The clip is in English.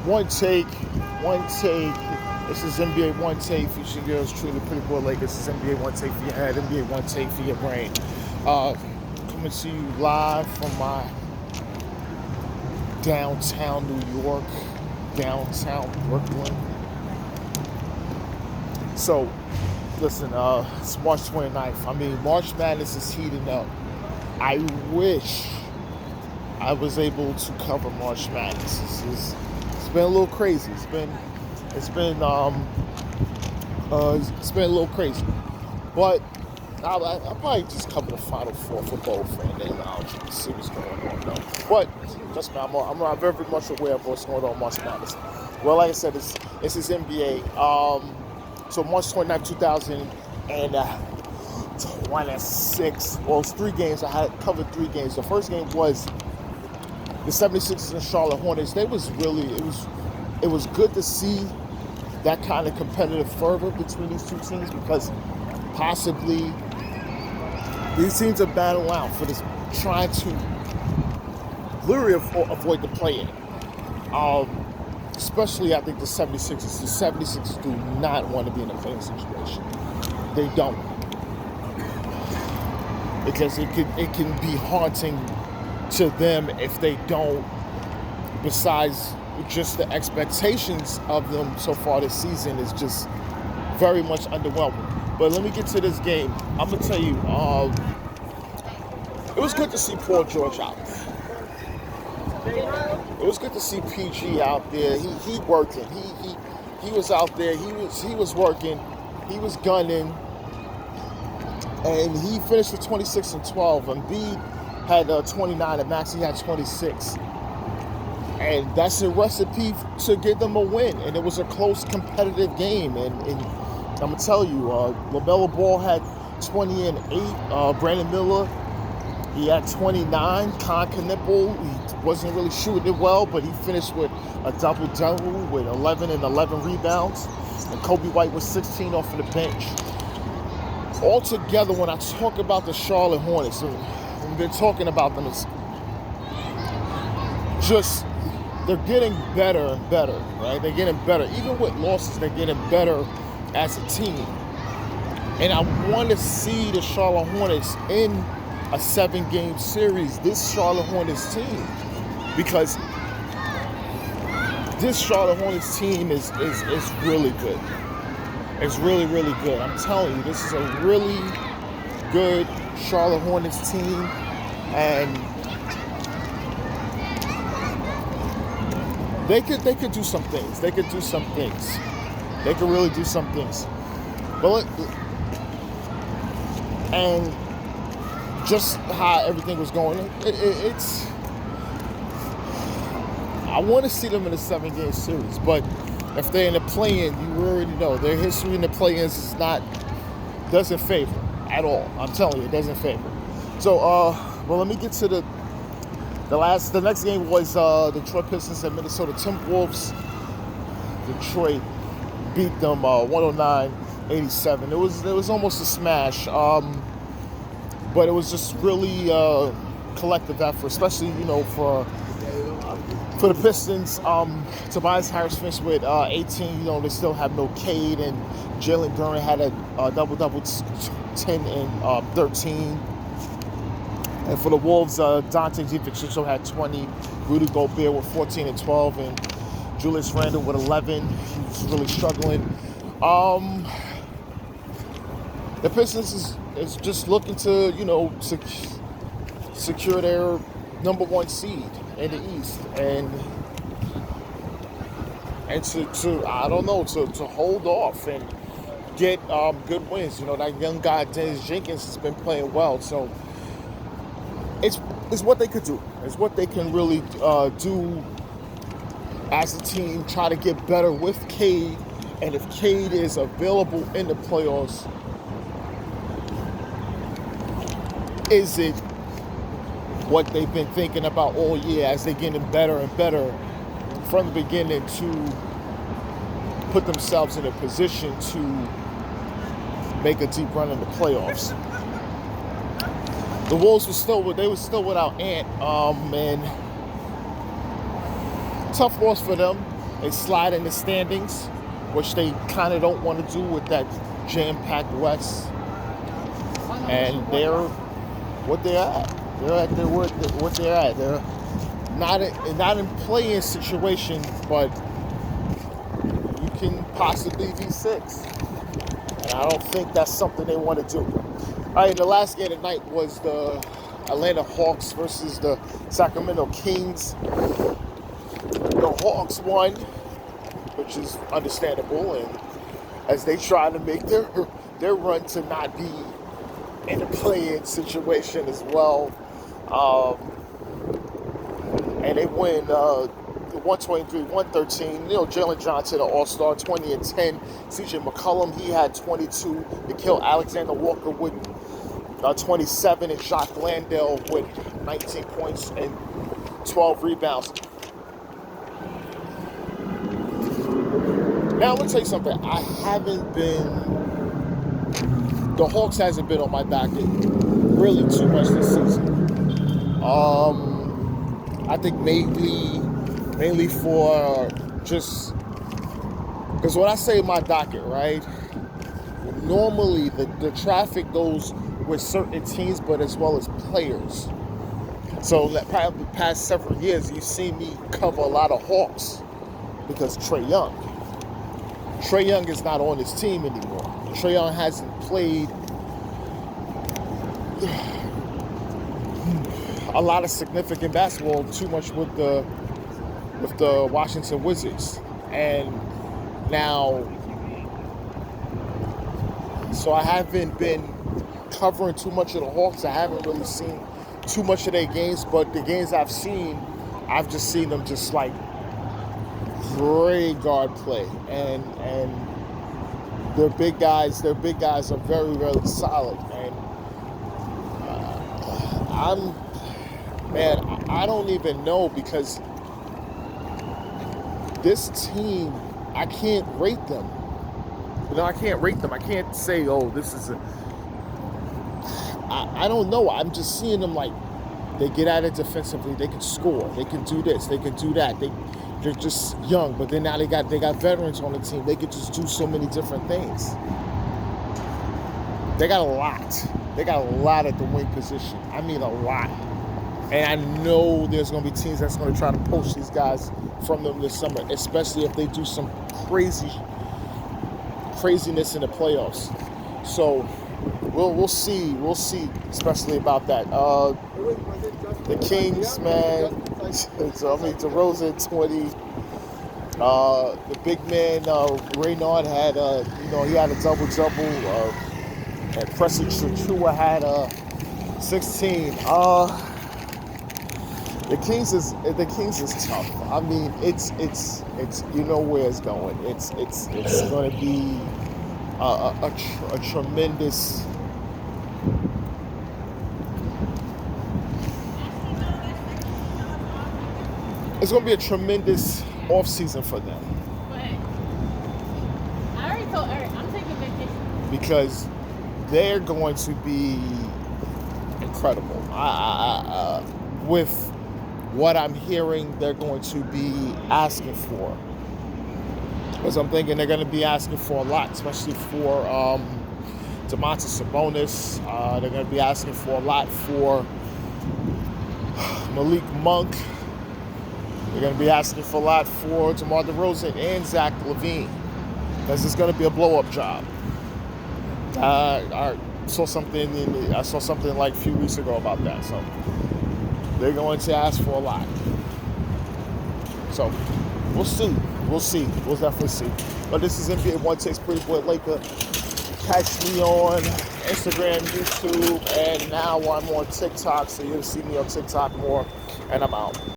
One take, one take. This is NBA One Take featuring yours truly, Pretty Boy Lakers. This is NBA One Take for your head, NBA One Take for your brain. Coming to you live from my downtown New York, downtown Brooklyn. So, listen, it's March 29th. I mean, March Madness is heating up. I wish I was able to cover March Madness. It's been a little crazy. It's been a little crazy. But I'll probably just cover the Final Four for both, and then I'll just see what's going on. Though. But trust me, I'm very much aware of what's going on in March Madness. Well, like I said, this is NBA. So March 29th, 2026. Well, it's 3 games. I had covered 3 games. The first game was the 76ers and Charlotte Hornets. It was good to see that kind of competitive fervor between these two teams, because possibly these teams are battling out for this, trying to literally avoid the play-in. Especially, I think, the 76ers. The 76ers do not want to be in a play-in situation. They don't. Because it can be haunting to them if they don't, besides just the expectations of them so far this season is just very much underwhelming. But let me get to this game. I'm going to tell you, it was good to see Paul George out there. It was good to see PG out there. He working. He was out there. He was working. He was gunning. And he finished with 26 and 12. Embiid had 29 and Maxey had 26. And that's a recipe to get them a win. And it was a close, competitive game. And I'm going to tell you, LaMelo Ball had 20 and 8. Brandon Miller, he had 29. Con Knipple, he wasn't really shooting it well, but he finished with a double-double with 11 and 11 rebounds. And Kobe White was 16 off of the bench. Altogether, when I talk about the Charlotte Hornets, we've been talking about them, it's just they're getting better and better, right? They're getting better. Even with losses, they're getting better as a team. And I want to see the Charlotte Hornets in a 7-game series, this Charlotte Hornets team. Because this Charlotte Hornets team is really good. It's really, really good. I'm telling you, this is a really good Charlotte Hornets team. And they could do some things. They could do some things. They could really do some things. But and just how everything was going, it's. I want to see them in a 7-game series, but if they're in the play-in, you already know their history in the play-ins doesn't favor at all. I'm telling you, it doesn't favor. So, well, let me get to the next game was Detroit Pistons and Minnesota Timberwolves. Detroit beat them 109-87. It was almost a smash, but it was just really collective effort, especially for the Pistons. Tobias Harris finished with 18. They still have no Cade, and Jalen Duren had a double-double, 10 and 13. And for the Wolves, Dante DiVincenzo had 20. Rudy Gobert with 14 and 12. And Julius Randle with 11. He was really struggling. The Pistons is just looking to, secure their number 1 seed in the East. And to I don't know, to hold off and get good wins. That young guy, Dennis Jenkins, has been playing well. So it's what they could do. It's what they can really do as a team. Try to get better with Cade, and if Cade is available in the playoffs, is it what they've been thinking about all year as they're getting better and better from the beginning to put themselves in a position to make a deep run in the playoffs? The Wolves were still without Ant, and tough loss for them. They slide in the standings, which they kind of don't want to do with that jam-packed West. And they're what they're at. They're what they're at. They're not in play-in situation, but you can possibly be 6. And I don't think that's something they want to do. All right, the last game tonight was the Atlanta Hawks versus the Sacramento Kings. The Hawks won, which is understandable, and as they try to make their run to not be in a play-in situation as well. And they win 123-113. Jalen Johnson, an all-star, 20 and 10. CJ McCollum, he had 22. They killed Alexander Walker with 27, and Jacques Landale with 19 points and 12 rebounds. Now, I'm going to tell you something. The Hawks hasn't been on my docket really too much this season. I think mainly for just, because when I say my docket, right, normally the traffic goes with certain teams, but as well as players. So probably the past several years, you've seen me cover a lot of Hawks because Trae Young is not on his team anymore. Trae Young hasn't played a lot of significant basketball too much with the Washington Wizards, and now, so I haven't been covering too much of the Hawks. I haven't really seen too much of their games, but the games I've seen, I've just seen them just like great guard play, and their big guys are very, very solid, and I don't even know, because this team, I can't rate them. I can't rate them. I can't say, oh, this is I don't know. I'm just seeing them like they get at it defensively. They can score. They can do this. They can do that. They're just young, but then now they got veterans on the team. They could just do so many different things. They got a lot. They got a lot at the wing position. I mean, a lot. And I know there's going to be teams that's going to try to poach these guys from them this summer, especially if they do some craziness in the playoffs. So we'll see. We'll see, especially about that. The Kings, man. So, I mean, DeRozan 20. The big man Raynaud had he had a double-double. And Preston Chua had 16. The Kings is tough. I mean, it's you know where it's going. It's going to be a tremendous. It's going to be a tremendous off season for them. But I already told Eric I'm taking vacation because they're going to be incredible. With what I'm hearing, they're going to be asking for. Because I'm thinking they're going to be asking for a lot, especially for Domantas Sabonis. They're going to be asking for a lot for Malik Monk. They're going to be asking for a lot for DeMar DeRozan and Zach LaVine. Because it's going to be a blow-up job. I saw something like a few weeks ago about that. So they're going to ask for a lot. So we'll see. We'll definitely see. But this is NBA Onetake's Pretty Boy Laker. Catch me on Instagram, YouTube, and now I'm on TikTok. So you'll see me on TikTok more. And I'm out.